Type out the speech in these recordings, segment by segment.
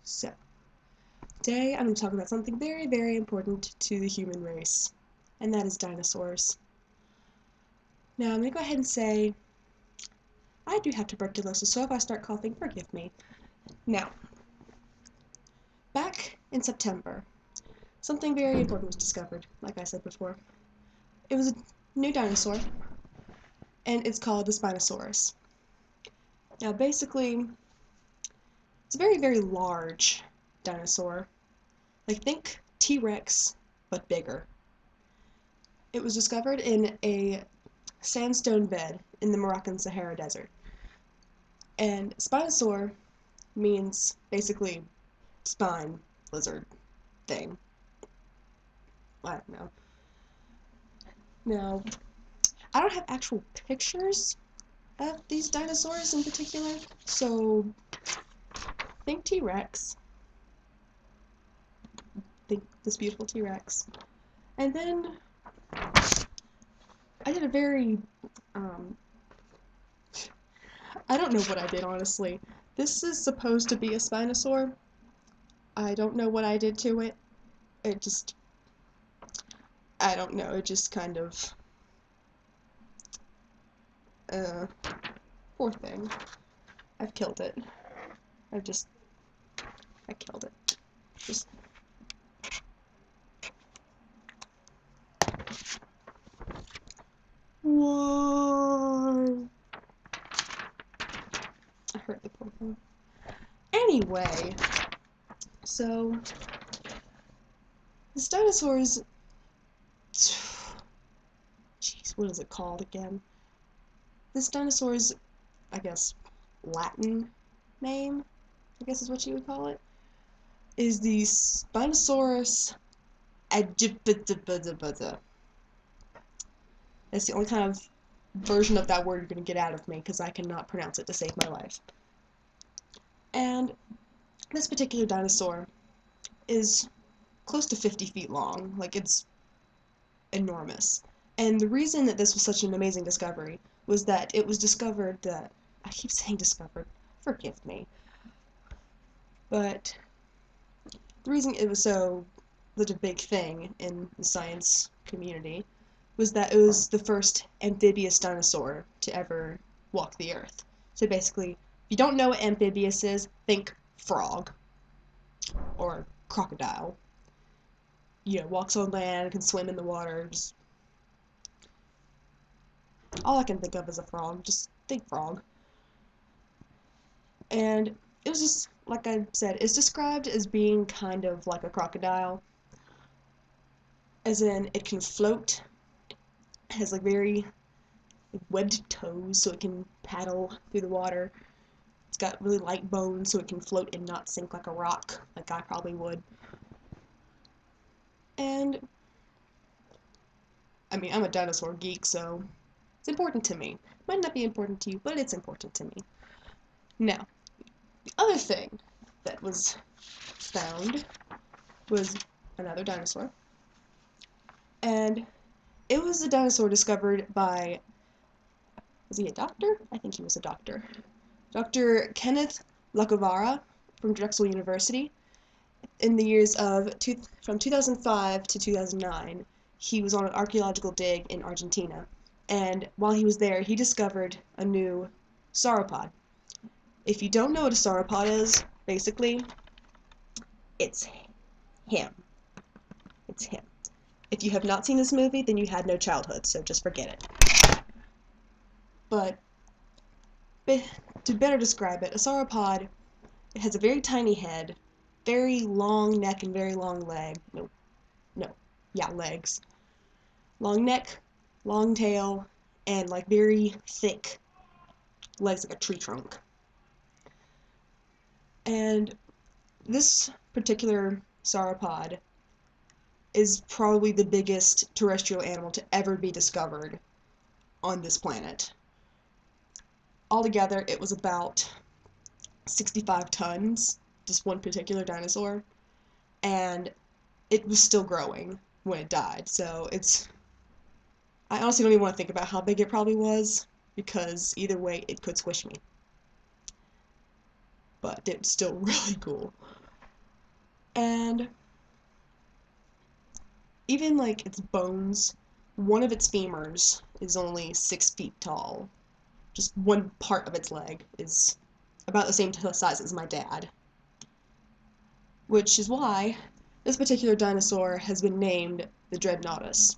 So, today I'm going to talk about something very, very important to the human race, and that is dinosaurs. Now, I'm going to go ahead and say, I do have tuberculosis, so if I start coughing, forgive me. Now, back in September, something very important was discovered, like I said before. It was a new dinosaur, and it's called the Spinosaurus. Now, basically, it's a very, very large dinosaur. Like, think T-Rex, but bigger. It was discovered in a sandstone bed in the Moroccan Sahara Desert. And Spinosaur means basically spine lizard thing. I don't know. Now, I don't have actual pictures of these dinosaurs in particular, so think T-Rex. Think this beautiful T-Rex. And then I did a very, I don't know what I did, honestly. This is supposed to be a Spinosaur. I don't know what I did to it. I don't know, it just kind of, poor thing. I've killed it. I killed it. Just, whoa! I hurt the poor thing. Anyway, so, this dinosaur's, jeez, what is it called again? This dinosaur's, I guess, Latin name, I guess is what you would call it, is the Spinosaurus aegypti. That's the only kind of version of that word you're going to get out of me, because I cannot pronounce it to save my life. And this particular dinosaur is close to 50 feet long. Like, it's enormous. And the reason that this was such an amazing discovery was that it was discovered that, I keep saying discovered, forgive me, but the reason it was such a big thing in the science community was that it was the first amphibious dinosaur to ever walk the earth. So basically, if you don't know what amphibious is, think frog or crocodile. You know, walks on land, can swim in the water, just all I can think of is a frog, just think frog. And it was just, like I said, it's described as being kind of like a crocodile, as in it can float, it has like very webbed toes so it can paddle through the water, it's got really light bones so it can float and not sink like a rock, like I probably would. And, I mean, I'm a dinosaur geek, so it's important to me. Might not be important to you, but it's important to me. Now, the other thing that was found was another dinosaur, and it was a dinosaur discovered by, was he a doctor? I think he was a doctor. Dr. Kenneth Lacovara from Drexel University. In the years from 2005 to 2009, he was on an archaeological dig in Argentina, and while he was there, he discovered a new sauropod. If you don't know what a sauropod is, basically, it's him. It's him. If you have not seen this movie, then you had no childhood, so just forget it. But to better describe it, a sauropod, it has a very tiny head, very long neck and very long leg. Legs. Long neck, long tail, and like very thick legs like a tree trunk. And this particular sauropod is probably the biggest terrestrial animal to ever be discovered on this planet. Altogether, it was about 65 tons, just one particular dinosaur, and it was still growing when it died, so I honestly don't even want to think about how big it probably was, because either way, it could squish me. But it's still really cool. And even like its bones, one of its femurs is only 6 feet tall. Just one part of its leg is about the same size as my dad. Which is why this particular dinosaur has been named the Dreadnoughtus,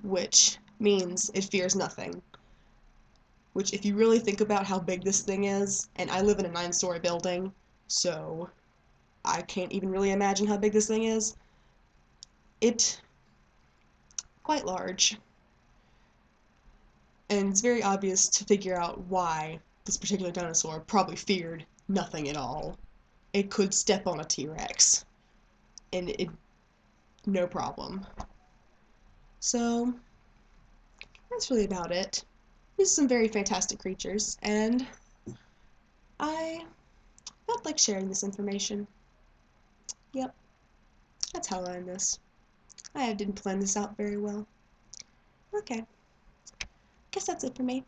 which means it fears nothing. Which, if you really think about how big this thing is, and I live in a 9-story building, so I can't even really imagine how big this thing is, it's quite large. And it's very obvious to figure out why this particular dinosaur probably feared nothing at all. It could step on a T-Rex, and it no problem. So that's really about it. These are some very fantastic creatures, and I felt like sharing this information. Yep, that's how I end this. I didn't plan this out very well. Okay, guess that's it for me.